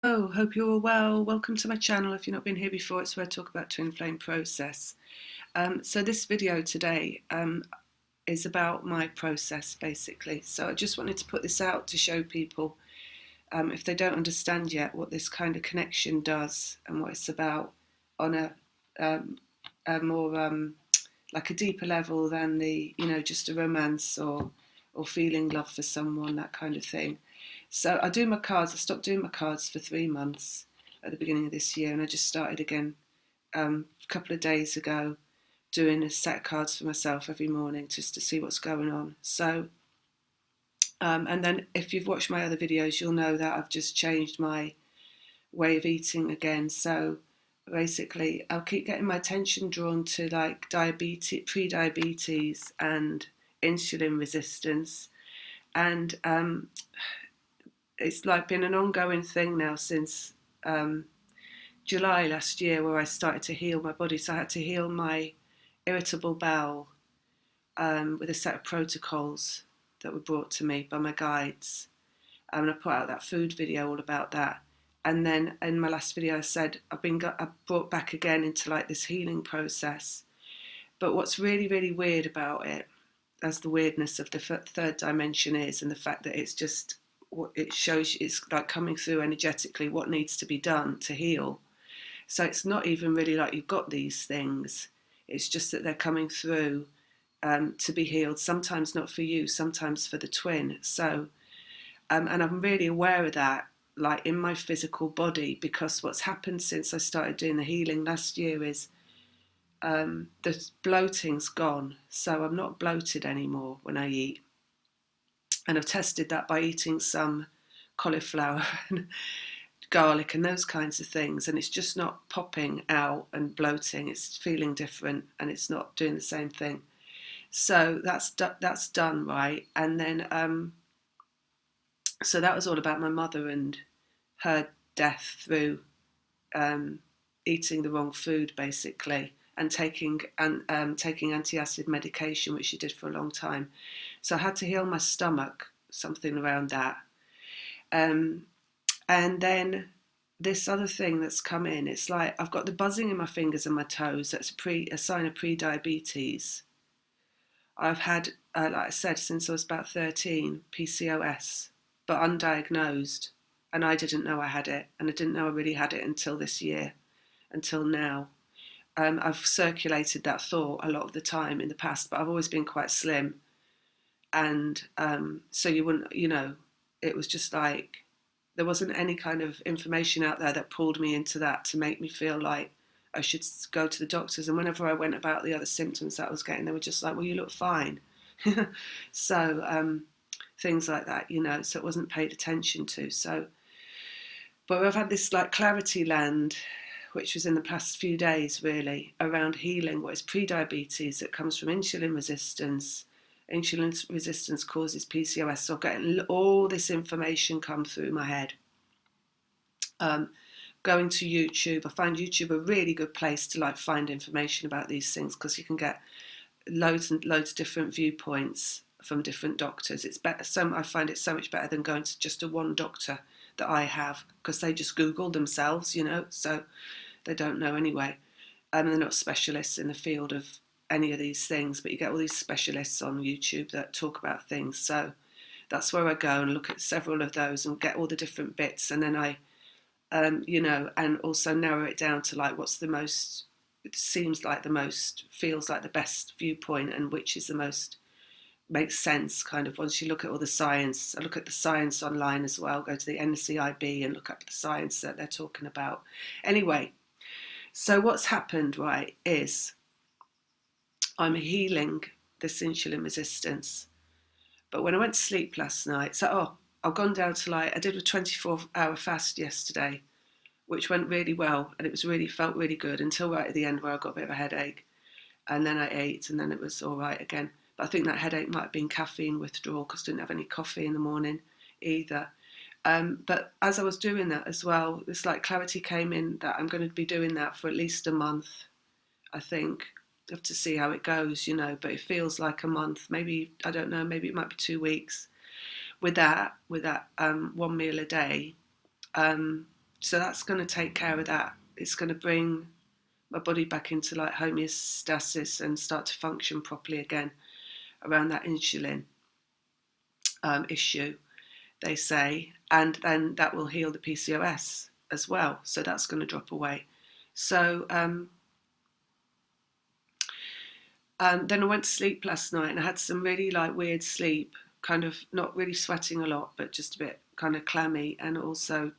Oh, hope you're all well. Welcome to my channel. If you've not been here before, it's where I talk about twin flame process. So this video today is about my process basically. So I just wanted to put this out to show people if they don't understand yet what this kind of connection does and what it's about on um, a more like a deeper level than just a romance or feeling love for someone, that kind of thing. So I do my cards. I stopped doing my cards for 3 months at the beginning of this year, and I just started again a couple of days ago, doing a set of cards for myself every morning just to see what's going on. So, and then if you've watched my other videos, you'll know that I've just changed my way of eating again. So basically, I'll keep getting my attention drawn to like diabetes, pre-diabetes, and insulin resistance, and it's like been an ongoing thing now since um, July last year, where I started to heal my body. So I had to heal my irritable bowel with a set of protocols that were brought to me by my guides. And I put out that food video all about that. And then in my last video, I said I brought back again into like this healing process. But what's really, really weird about it, as the weirdness of the third dimension is, and the fact that it's just what it shows, it's like coming through energetically what needs to be done to heal. So it's not even really like you've got these things. It's just that they're coming through to be healed. Sometimes not for you, sometimes for the twin. So, and I'm really aware of that, like in my physical body, because what's happened since I started doing the healing last year is the bloating's gone. So I'm not bloated anymore when I eat. And I've tested that by eating some cauliflower and garlic and those kinds of things, and it's just not popping out and bloating. It's feeling different, and it's not doing the same thing. So that's done, right. And then so that was all about my mother and her death through um, eating the wrong food, basically, and taking anti-acid medication, which she did for a long time. So I had to heal my stomach, something around that. Um, and then this other thing that's come in, it's like I've got the buzzing in my fingers and my toes. That's a sign of pre-diabetes. I've had, like I said, since I was about 13, PCOS, but undiagnosed. And I didn't know I had it. And I didn't know I really had it until this year, until now. I've circulated that thought a lot of the time in the past, but I've always been quite slim. And so you wouldn't, it was just like there wasn't any kind of information out there that pulled me into that to make me feel like I should go to the doctors. And whenever I went about the other symptoms that I was getting, they were just like, well, you look fine. So things like that, so it wasn't paid attention to. So, but I've had this like clarity land, which was in the past few days really, around healing what is pre-diabetes that comes from insulin resistance. Insulin resistance causes PCOS. So I'm getting all this information come through my head. Going to YouTube, I find YouTube a really good place to like find information about these things, because you can get loads and loads of different viewpoints from different doctors. It's better. So I find it so much better than going to just a one doctor that I have, because they just Google themselves, so they don't know anyway. And they're not specialists in the field of any of these things, but you get all these specialists on YouTube that talk about things. So that's where I go and look at several of those and get all the different bits, and then I and also narrow it down to like what's the most, it seems like the most, feels like the best viewpoint, and which is the most makes sense kind of once you look at all the science. I look at the science online as well, go to the NCIB and look up the science that they're talking about. Anyway, so what's happened, right, is I'm healing this insulin resistance. But when I went to sleep last night, I've gone down to like, I did a 24-hour fast yesterday, which went really well, and it was really, felt really good until right at the end where I got a bit of a headache. And then I ate, and then it was all right again. But I think that headache might have been caffeine withdrawal, because I didn't have any coffee in the morning either. But as I was doing that as well, this like clarity came in that I'm going to be doing that for at least a month, I think. I have to see how it goes, but it feels like a month, maybe, I don't know, maybe it might be 2 weeks with that one meal a day. So that's going to take care of that. It's going to bring my body back into like homeostasis and start to function properly again around that insulin issue, they say, and then that will heal the PCOS as well. So that's going to drop away. So then I went to sleep last night and I had some really like weird sleep, kind of not really sweating a lot, but just a bit kind of clammy. And also,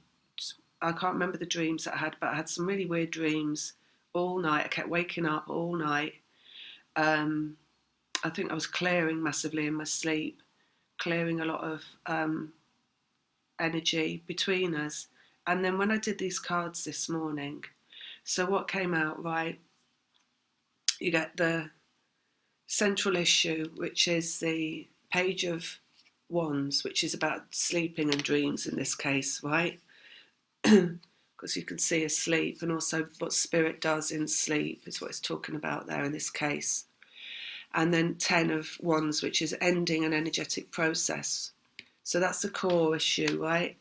I can't remember the dreams that I had, but I had some really weird dreams all night. I kept waking up all night. I think I was clearing massively in my sleep, clearing a lot of energy between us. And then when I did these cards this morning, so what came out, right, you get the central issue, which is the Page of Wands, which is about sleeping and dreams in this case, right? Because you can see asleep, and also what spirit does in sleep is what it's talking about there in this case. And then 10 of Wands, which is ending an energetic process. So that's the core issue, right?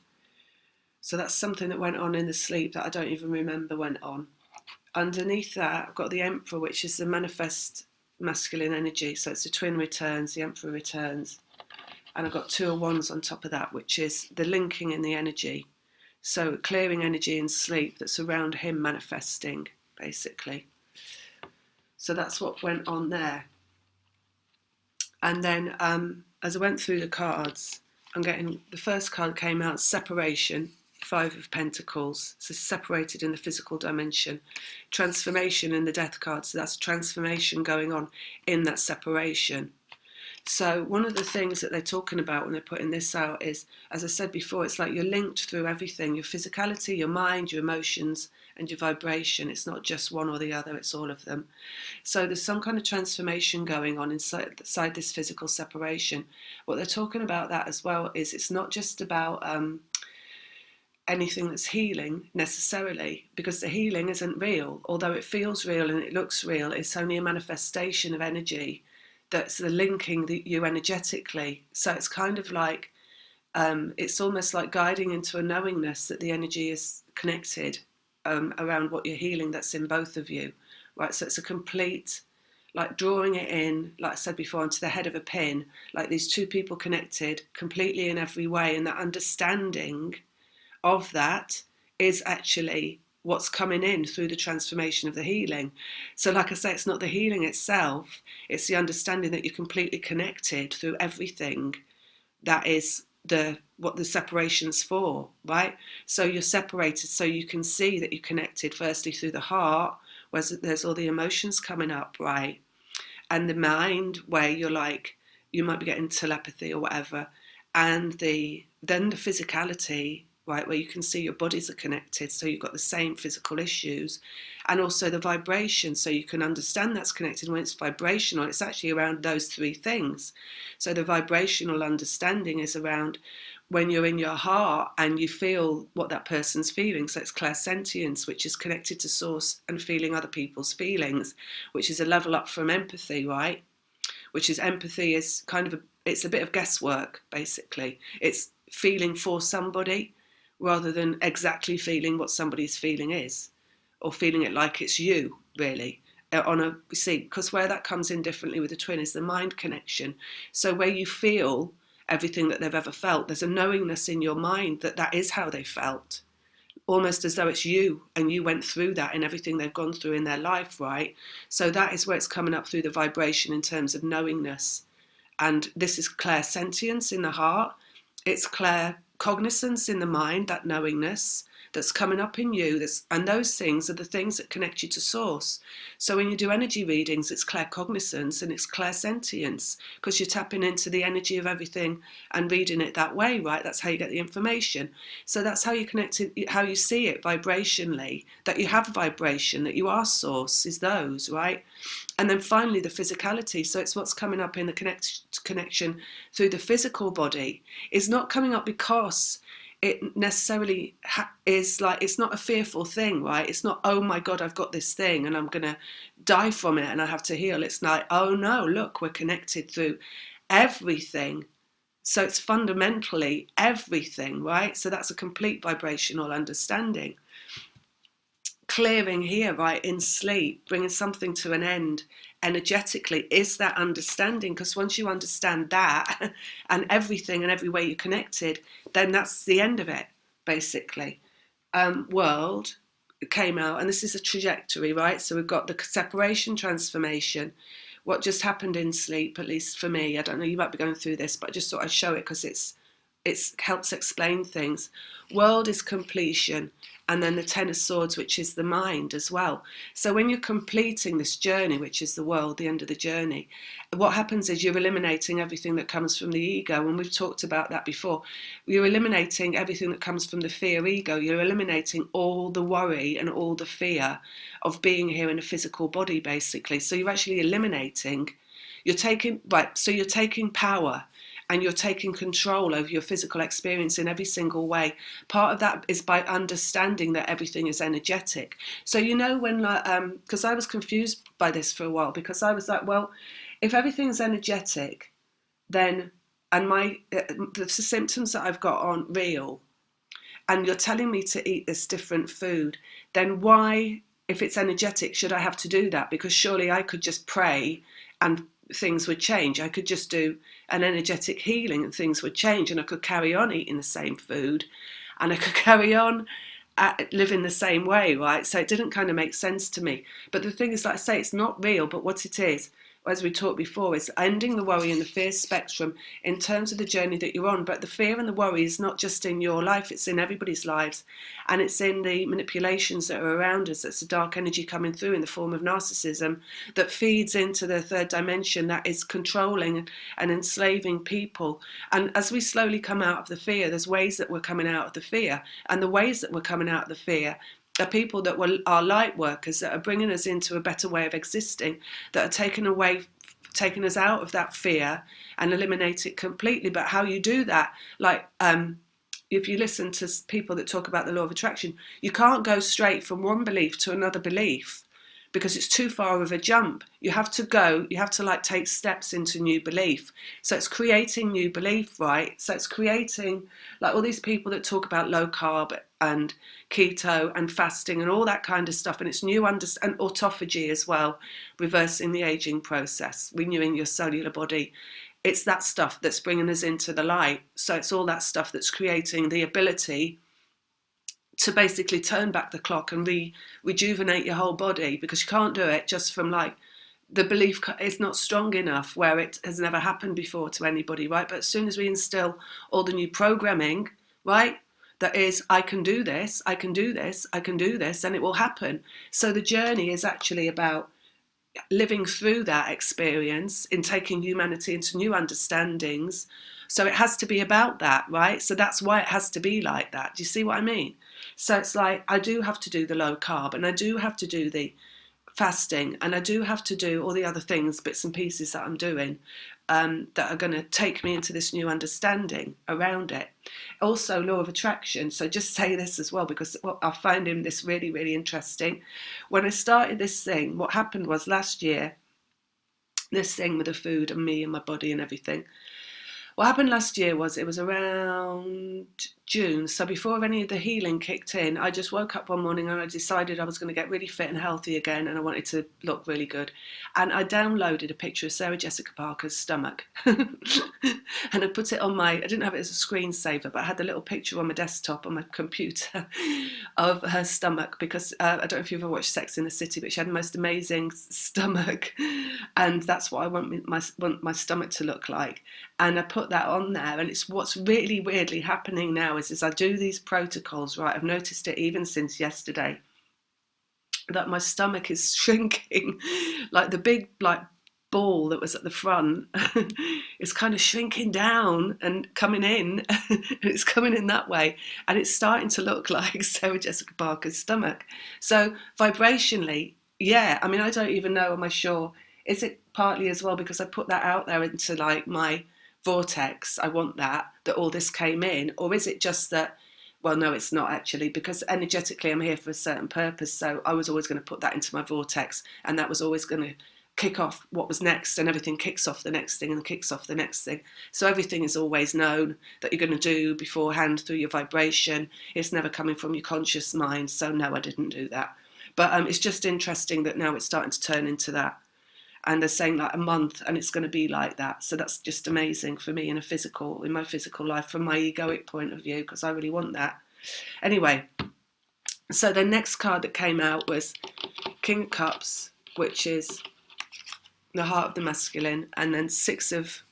So that's something that went on in the sleep that I don't even remember went on. Underneath that, I've got the Emperor, which is the manifest masculine energy. So it's the twin returns, the Emperor returns. And I've got 2 of Wands on top of that, which is the linking in the energy. So clearing energy in sleep that's around him manifesting, basically. So that's what went on there. And then as I went through the cards, I'm getting, the first card came out, separation, 5 of Pentacles, so separated in the physical dimension. Transformation in the Death card, so that's transformation going on in that separation. So one of the things that they're talking about when they're putting this out is, as I said before, it's like you're linked through everything, your physicality, your mind, your emotions, and your vibration. It's not just one or the other, it's all of them. So there's some kind of transformation going on inside this physical separation. What they're talking about that as well is it's not just about anything that's healing necessarily, because the healing isn't real. Although it feels real and it looks real, it's only a manifestation of energy that's the linking you energetically. So it's kind of like, it's almost like guiding into a knowingness that the energy is connected around what you're healing that's in both of you, right? So it's a complete, like drawing it in, like I said before, onto the head of a pin, like these 2 people connected completely in every way, and that understanding of that is actually what's coming in through the transformation of the healing. So like I say, it's not the healing itself, it's the understanding that you're completely connected through everything. That is what the separation's for, right? So you're separated so you can see that you're connected firstly through the heart, where there's all the emotions coming up, right? And the mind, where you're like, you might be getting telepathy or whatever, and then the physicality, right, where you can see your bodies are connected, so you've got the same physical issues, and also the vibration, so you can understand that's connected. When it's vibrational, it's actually around those 3 things. So the vibrational understanding is around when you're in your heart and you feel what that person's feeling. So it's clairsentience, which is connected to source and feeling other people's feelings, which is a level up from empathy, right? Which is, empathy is kind of it's a bit of guesswork, basically. It's feeling for somebody rather than exactly feeling what somebody's feeling is, or feeling it like it's you, really. Because where that comes in differently with the twin is the mind connection. So where you feel everything that they've ever felt, there's a knowingness in your mind that that is how they felt, almost as though it's you, and you went through that in everything they've gone through in their life, right? So that is where it's coming up through the vibration in terms of knowingness. And this is clairsentience in the heart. It's claircognizance in the mind, that knowingness that's coming up in you. And those things are the things that connect you to source. So when you do energy readings, it's claircognizance and it's clairsentience, because you're tapping into the energy of everything and reading it that way, right? That's how you get the information. So that's how you connect it, how you see it vibrationally, that you have vibration, that you are source, is those, right? And then finally the physicality. So it's what's coming up in the connection through the physical body. Is not coming up because it necessarily is like, it's not a fearful thing, right? It's not, oh my God, I've got this thing and I'm going to die from it and I have to heal. It's like, oh no, look, we're connected through everything. So it's fundamentally everything, right? So that's a complete vibrational understanding. Clearing here, right, in sleep, bringing something to an end energetically is that understanding, because once you understand that and everything and every way you're connected, then that's the end of it, basically. World came out, and this is a trajectory, right? So we've got the separation transformation, what just happened in sleep, at least for me. I don't know, you might be going through this, but I just thought I'd show it because it helps explain things. World is completion, and then the Ten of Swords, which is the mind as well. So when you're completing this journey, which is the world, the end of the journey, what happens is you're eliminating everything that comes from the ego, and we've talked about that before. You're eliminating everything that comes from the fear ego. You're eliminating all the worry and all the fear of being here in a physical body, basically. So you're actually eliminating, you're taking power, and you're taking control over your physical experience in every single way. Part of that is by understanding that everything is energetic. So, you know, when, because I was confused by this for a while, because I was like, well, if everything's energetic, then, and the symptoms that I've got aren't real, and you're telling me to eat this different food, then why, if it's energetic, should I have to do that? Because surely I could just pray and things would change. I could just do an energetic healing and things would change, and I could carry on eating the same food, and I could carry on living the same way, right? So it didn't kind of make sense to me. But the thing is, like I say, it's not real, but what it is, as we talked before, is ending the worry and the fear spectrum in terms of the journey that you're on. But the fear and the worry is not just in your life, it's in everybody's lives. And it's in the manipulations that are around us. That's the dark energy coming through in the form of narcissism that feeds into the third dimension, that is controlling and enslaving people. And as we slowly come out of the fear, there's ways that we're coming out of the fear. And the ways that we're coming out of the fear are people that are light workers, that are bringing us into a better way of existing, that are taking us out of that fear and eliminate it completely. But how you do that, like if you listen to people that talk about the law of attraction, you can't go straight from one belief to another belief because it's too far of a jump. You have to like take steps into new belief. So it's creating new belief, right? So it's creating, like all these people that talk about low carb and keto and fasting and all that kind of stuff, and it's new and autophagy as well, reversing the aging process, renewing your cellular body. It's that stuff that's bringing us into the light. So it's all that stuff that's creating the ability to basically turn back the clock and rejuvenate your whole body, because you can't do it just from like, the belief is not strong enough where it has never happened before to anybody, right? But as soon as we instill all the new programming, right, that is, I can do this, I can do this, I can do this, and it will happen. So the journey is actually about living through that experience in taking humanity into new understandings. So it has to be about that, right? So that's why it has to be like that. Do you see what I mean? So it's like, I do have to do the low carb, and I do have to do the fasting, and I do have to do all the other things, bits and pieces that I'm doing, that are going to take me into this new understanding around it. Also, law of attraction. So just say this as well, because I find this really, really interesting. When I started this thing, what happened was last year, this thing with the food and me and my body and everything, what happened last year was, it was around June, so before any of the healing kicked in, I just woke up one morning and I decided I was going to get really fit and healthy again, and I wanted to look really good. And I downloaded a picture of Sarah Jessica Parker's stomach and I put it on I didn't have it as a screensaver, but I had the little picture on my desktop on my computer of her stomach, because I don't know if you've ever watched Sex in the City, but she had the most amazing stomach, and that's what I want my stomach to look like. And I put that on there, and it's what's really weirdly happening now is I do these protocols, right? I've noticed it even since yesterday, that my stomach is shrinking, like the big like ball that was at the front is kind of shrinking down and coming in. It's coming in that way, and it's starting to look like Sarah Jessica Parker's stomach. So vibrationally, yeah, I mean, I don't even know, am I sure, is it partly as well because I put that out there into like my vortex, I want that all this came in, or is it just that, well, no, it's not actually, because energetically I'm here for a certain purpose, so I was always going to put that into my vortex, and that was always going to kick off what was next, and everything kicks off the next thing and kicks off the next thing. So everything is always known that you're going to do beforehand through your vibration. It's never coming from your conscious mind. So no, I didn't do that. But it's just interesting that now it's starting to turn into that. And they're saying like a month and it's going to be like that. So that's just amazing for me in my physical life, from my egoic point of view, because I really want that. Anyway, so the next card that came out was King of Cups, which is the heart of the masculine, and then Six of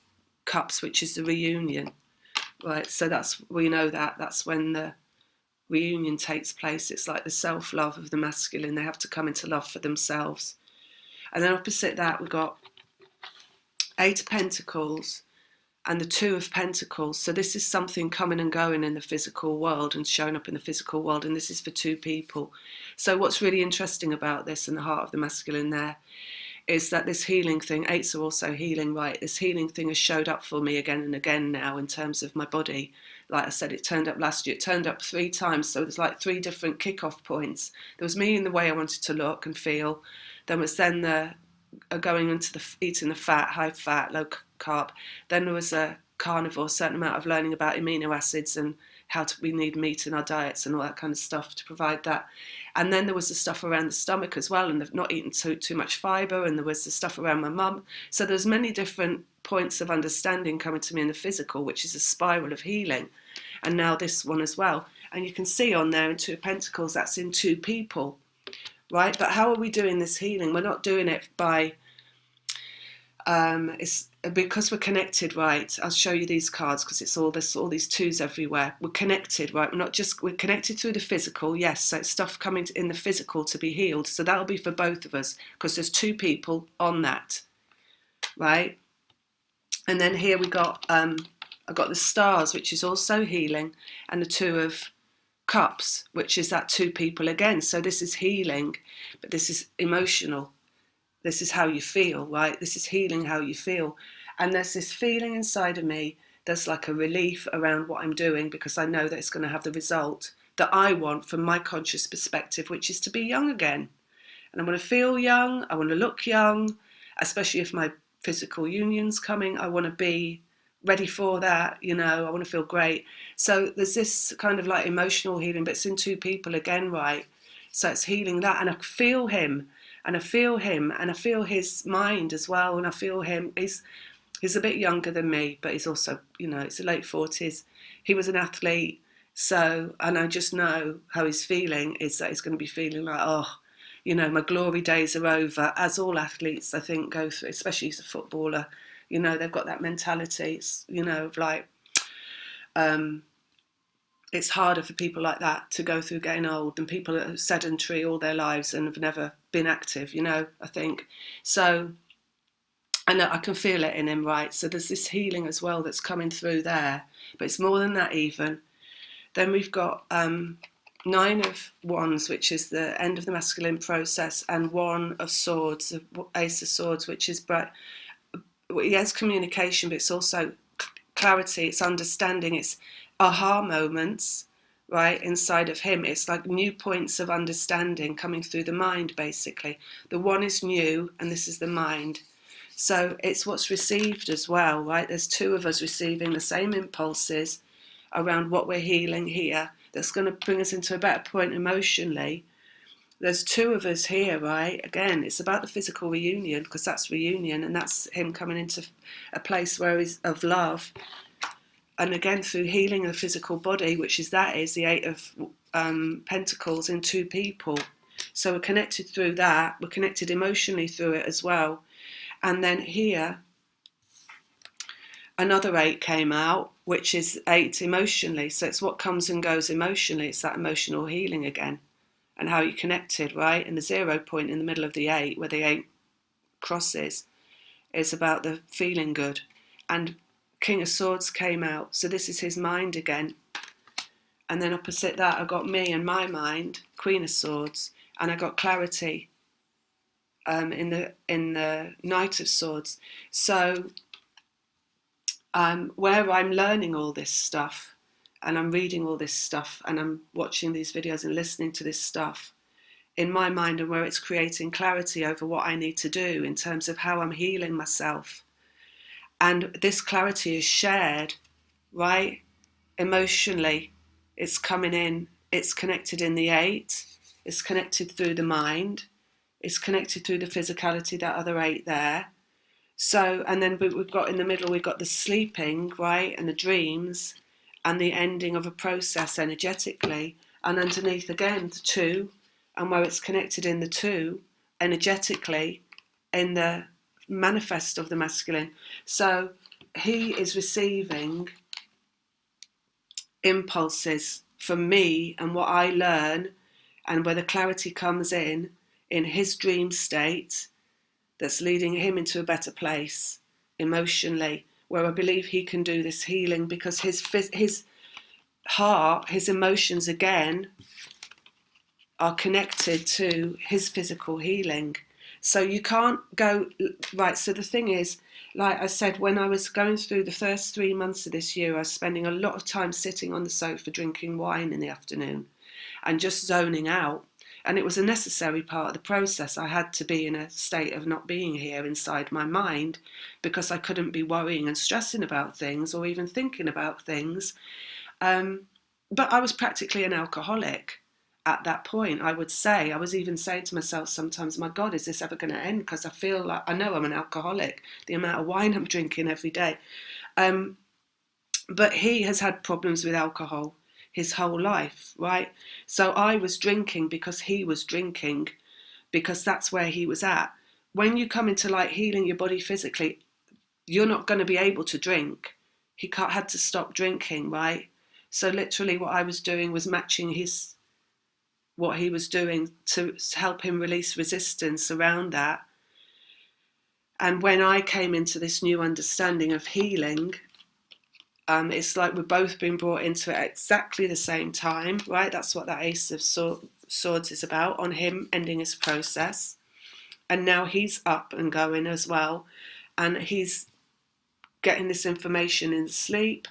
Cups, which is the reunion, right? So we know that's when the reunion takes place. It's like the self-love of the masculine. They have to come into love for themselves. And then opposite that, we've got Eight of Pentacles and the Two of Pentacles. So this is something coming and going in the physical world and showing up in the physical world. And this is for two people. So what's really interesting about this and the heart of the masculine there is that this healing thing, eights are also healing, right? This healing thing has showed up for me again and again now in terms of my body. Like I said, it turned up last year. It turned up 3 times. So there's like 3 different kick-off points. There was me in the way I wanted to look and feel. There was then the going into the eating the fat, high fat, low carb. Then there was a carnivore, a certain amount of learning about amino acids and we need meat in our diets and all that kind of stuff to provide that. And then there was the stuff around the stomach as well, and not eating too much fibre, and there was the stuff around my mum. So there's many different points of understanding coming to me in the physical, which is a spiral of healing. And now this one as well. And you can see on there in Two of Pentacles, that's in 2 people, right? But how are we doing this healing? We're not doing it by... it's because we're connected, right? I'll show you these cards because it's all these twos everywhere. We're connected, right? We're connected through the physical, yes. So it's stuff coming in the physical to be healed. So that'll be for both of us because there's 2 people on that, right? And then here we got I got the Stars, which is also healing, and the Two of Cups, which is that 2 people again. So this is healing, but this is emotional. This is how you feel, right? This is healing how you feel. And there's this feeling inside of me that's like a relief around what I'm doing because I know that it's going to have the result that I want from my conscious perspective, which is to be young again. And I want to feel young. I want to look young, especially if my physical union's coming. I want to be ready for that, I want to feel great. So there's this kind of like emotional healing, but it's in 2 people again, right? So it's healing that. And I feel him. And I feel him, and I feel his mind as well, and I feel him. He's a bit younger than me, but he's also, it's the late 40s. He was an athlete, and I just know how he's feeling is that he's going to be feeling like, my glory days are over, as all athletes, I think, go through, especially as a footballer. They've got that mentality, of like, it's harder for people like that to go through getting old than people that are sedentary all their lives and have never been active, I think. So, and I can feel it in him, right? So there's this healing as well that's coming through there, but it's more than that even. Then we've got 9 of Wands, which is the end of the masculine process, and 1 of Swords, Ace of Swords, which is he has communication, but it's also clarity, it's understanding, it's aha moments, right, inside of him. It's like new points of understanding coming through the mind, basically. The 1 is new, and this is the mind. So it's what's received as well, right? There's 2 of us receiving the same impulses around what we're healing here that's going to bring us into a better point emotionally. There's 2 of us here, right? Again, it's about the physical reunion because that's reunion, and that's him coming into a place where he's of love. And again, through healing the physical body, which is the 8 of Pentacles in 2 people. So we're connected through that. We're connected emotionally through it as well. And then here, another 8 came out, which is 8 emotionally. So it's what comes and goes emotionally. It's that emotional healing again and how you're connected, right? And the 0 point in the middle of the 8, where the 8 crosses, is about the feeling good. And King of Swords came out, so this is his mind again. And then opposite that, I got me and my mind, Queen of Swords, and I got clarity in the Knight of Swords. So where I'm learning all this stuff, and I'm reading all this stuff, and I'm watching these videos and listening to this stuff, in my mind, and where it's creating clarity over what I need to do in terms of how I'm healing myself. And this clarity is shared, right? Emotionally, it's coming in, it's connected in the 8, it's connected through the mind, it's connected through the physicality, that other 8 there. So, and then we've got in the middle, we've got the sleeping, right, and the dreams, and the ending of a process energetically. And underneath again, the 2, and where it's connected in the 2, energetically, in the manifest of the masculine. So he is receiving impulses from me and what I learn, and where the clarity comes in his dream state, that's leading him into a better place emotionally, where I believe he can do this healing, because his heart, his emotions again are connected to his physical healing. So you can't go, right, so the thing is, like I said, when I was going through the first 3 months of this year, I was spending a lot of time sitting on the sofa drinking wine in the afternoon and just zoning out. And it was a necessary part of the process. I had to be in a state of not being here inside my mind, because I couldn't be worrying and stressing about things or even thinking about things. But I was practically an alcoholic at that point, I would say. I was even saying to myself sometimes, my God, is this ever going to end? Because I feel like, I know I'm an alcoholic, the amount of wine I'm drinking every day. But he has had problems with alcohol his whole life, right? So I was drinking because he was drinking, because that's where he was at. When you come into like healing your body physically, you're not going to be able to drink. He had to stop drinking, right? So literally what I was doing was matching what he was doing to help him release resistance around that. And when I came into this new understanding of healing, it's like we've both been brought into it at exactly the same time, right? That's what that Ace of Swords is about, on him ending his process. And now he's up and going as well. And he's getting this information in sleep,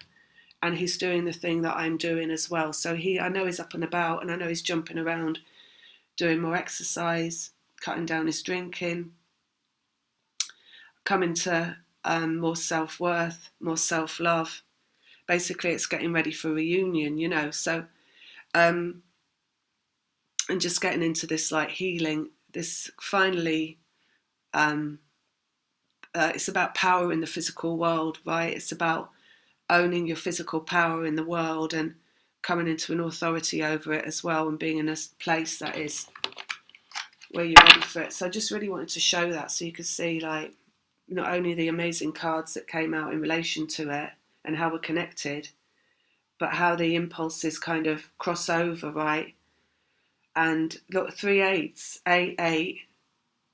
and he's doing the thing that I'm doing as well. So I know he's up and about, and I know he's jumping around, doing more exercise, cutting down his drinking, coming to more self-worth, more self-love. Basically, it's getting ready for reunion, you know. So, and just getting into this like healing, this finally, it's about power in the physical world, right? It's about owning your physical power in the world and coming into an authority over it as well, and being in a place that is where you're ready for it. So I just really wanted to show that, so you could see like not only the amazing cards that came out in relation to it and how we're connected, but how the impulses kind of cross over, right? And look, 3 8s, 8 8,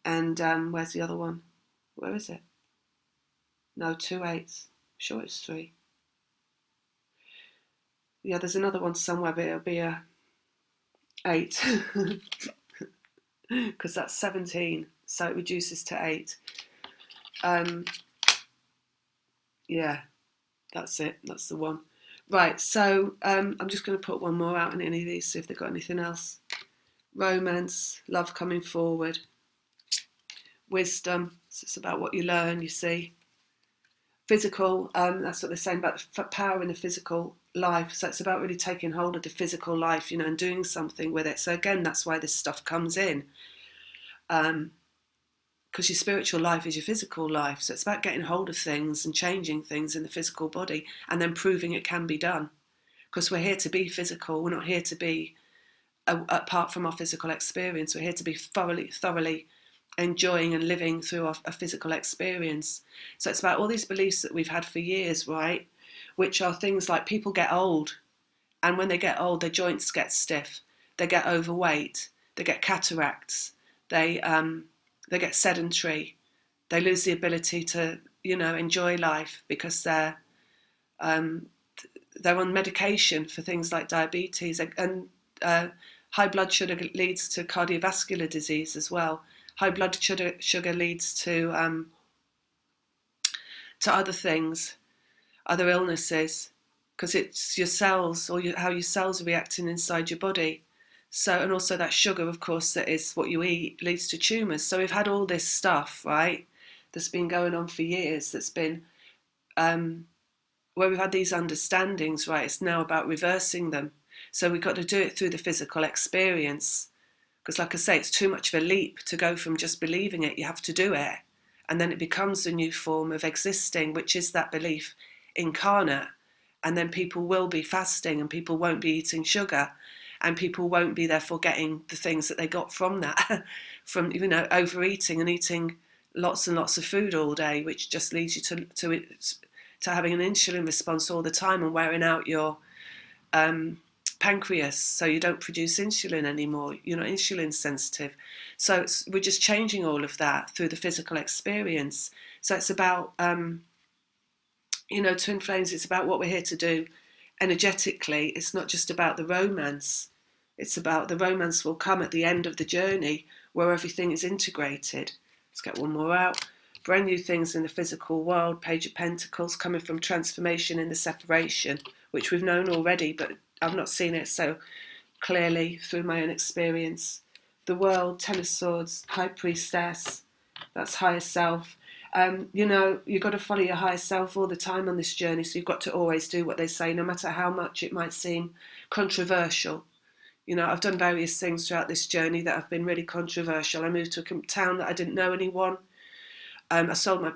and where's the other one? Where is it? No, 2 8s. Sure, it's 3. Yeah, there's another one somewhere, but it'll be a 8 because that's 17, so it reduces to 8. Yeah, that's it. That's the one. Right, so I'm just going to put one more out in any of these, see if they've got anything else. Romance, love coming forward, wisdom, so it's about what you learn, you see. Physical, that's what they're saying about the power in the physical life. So it's about really taking hold of the physical life, you know, and doing something with it. So again, that's why this stuff comes in. Because your spiritual life is your physical life. So it's about getting hold of things and changing things in the physical body, and then proving it can be done. Because we're here to be physical. We're not here to be apart from our physical experience. We're here to be thoroughly enjoying and living through a physical experience. So it's about all these beliefs that we've had for years, right? Which are things like people get old, and when they get old, their joints get stiff, they get overweight, they get cataracts, they get sedentary, they lose the ability to, you know, enjoy life because they're on medication for things like diabetes, and high blood sugar leads to cardiovascular disease as well. High blood sugar leads to other things, other illnesses, because it's your cells, or how your cells are reacting inside your body. So, and also that sugar, of course, that is what you eat, leads to tumours. So we've had all this stuff, right, that's been going on for years, that's been, where we've had these understandings, right, it's now about reversing them. So we've got to do it through the physical experience. Because like I say, it's too much of a leap to go from just believing it, you have to do it. And then it becomes a new form of existing, which is that belief incarnate. And then people will be fasting and people won't be eating sugar. And people won't be therefore getting the things that they got from that, from, you know, overeating and eating lots and lots of food all day, which just leads you to having an insulin response all the time and wearing out your pancreas, so you don't produce insulin anymore. You're not insulin sensitive. So we're just changing all of that through the physical experience. So it's about, you know, Twin Flames, it's about what we're here to do energetically. It's not just about the romance. It's about the romance will come at the end of the journey where everything is integrated. Let's get one more out. Brand new things in the physical world, Page of Pentacles, coming from transformation in the separation, which we've known already, but I've not seen it so clearly through my own experience. The World, Ten of Swords, High Priestess, that's higher self. You know, you've got to follow your higher self all the time on this journey, so you've got to always do what they say, no matter how much it might seem controversial. You know, I've done various things throughout this journey that have been really controversial. I moved to a town that I didn't know anyone. I sold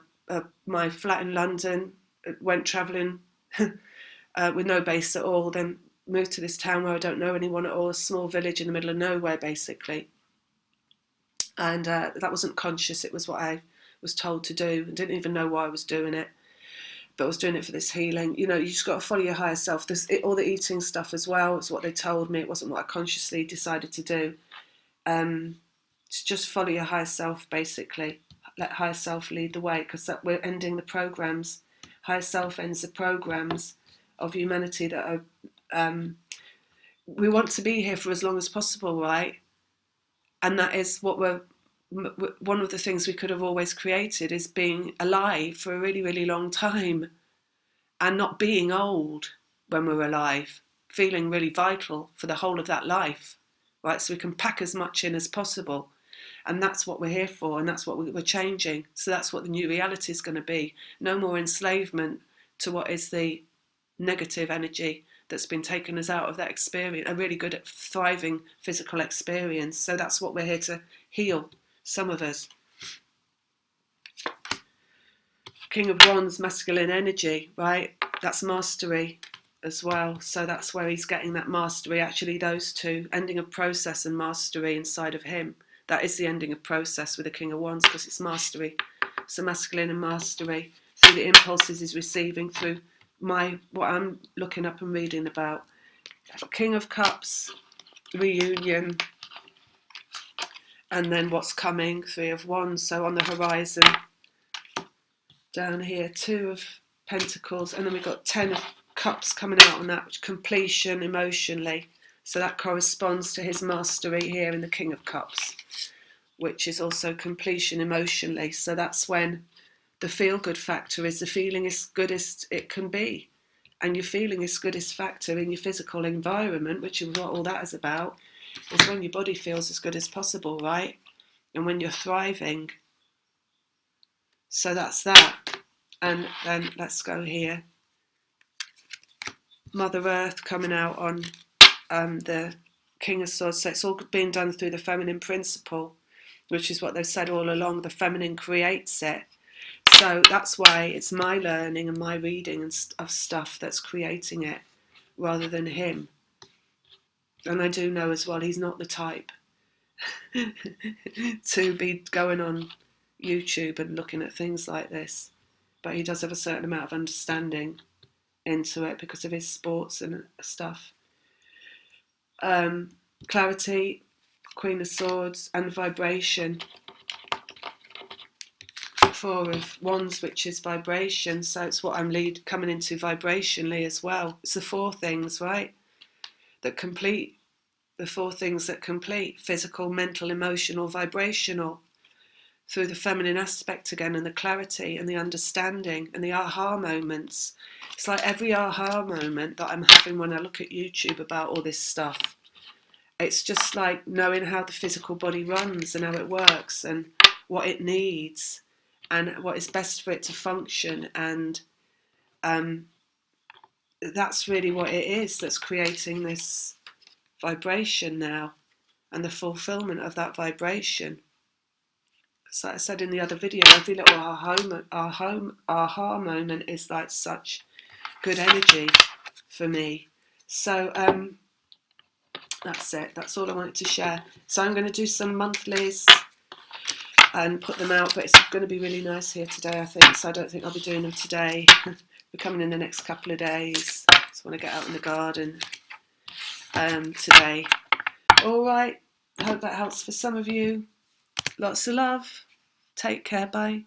my flat in London, went travelling with no base at all, then moved to this town where I don't know anyone at all, a small village in the middle of nowhere, basically. And that wasn't conscious, it was what I was told to do. I didn't even know why I was doing it, but I was doing it for this healing. You know, you just got to follow your higher self. All the eating stuff as well, it's what they told me. It wasn't what I consciously decided to do. Just follow your higher self, basically. Let higher self lead the way, because we're ending the programs. Higher self ends the programs of humanity that are, we want to be here for as long as possible, right? And that is what one of the things we could have always created, is being alive for a really, really long time and not being old when we're alive, feeling really vital for the whole of that life, right? So we can pack as much in as possible. And that's what we're here for, and that's what we're changing. So that's what the new reality is going to be. No more enslavement to what is the negative energy that's been taken us out of that experience, a really good at thriving physical experience. So that's what we're here to heal, some of us. King of Wands, masculine energy, right? That's mastery as well. So that's where he's getting that mastery, actually, those two, ending a process and mastery inside of him. That is the ending of process with the King of Wands, because it's mastery. So masculine and mastery through the impulses he's receiving through what I'm looking up and reading about. King of Cups, reunion, and then what's coming, Three of Wands. So on the horizon, down here, Two of Pentacles, and then we've got 10 of Cups coming out on that, which completion emotionally. So that corresponds to his mastery here in the King of Cups, which is also completion emotionally. So that's when the feel-good factor is the feeling as good as it can be. And your feeling is goodest factor in your physical environment, which is what all that is about, is when your body feels as good as possible, right? And when you're thriving. So that's that. And then let's go here. Mother Earth coming out on the King of Swords. So it's all being done through the feminine principle, which is what they've said all along. The feminine creates it. So that's why it's my learning and my reading of stuff that's creating it, rather than him. And I do know as well, he's not the type to be going on YouTube and looking at things like this. But he does have a certain amount of understanding into it because of his sports and stuff. Clarity, Queen of Swords, and vibration. Four of Wands, which is vibration. So it's what I'm coming into vibrationally as well. It's the four things, right? That complete. The four things that complete: physical, mental, emotional, vibrational. Through the feminine aspect again, and the clarity and the understanding and the aha moments. It's like every aha moment that I'm having when I look at YouTube about all this stuff, it's just like knowing how the physical body runs and how it works and what it needs and what is best for it to function. And that's really what it is that's creating this vibration now, and the fulfillment of that vibration. So like I said in the other video, every little aha moment is like such good energy for me. So that's it. That's all I wanted to share. So I'm going to do some monthlies and put them out, but it's going to be really nice here today, I think. So I don't think I'll be doing them today. We're coming in the next couple of days. Just want to get out in the garden today. All right. I hope that helps for some of you. Lots of love. Take care. Bye.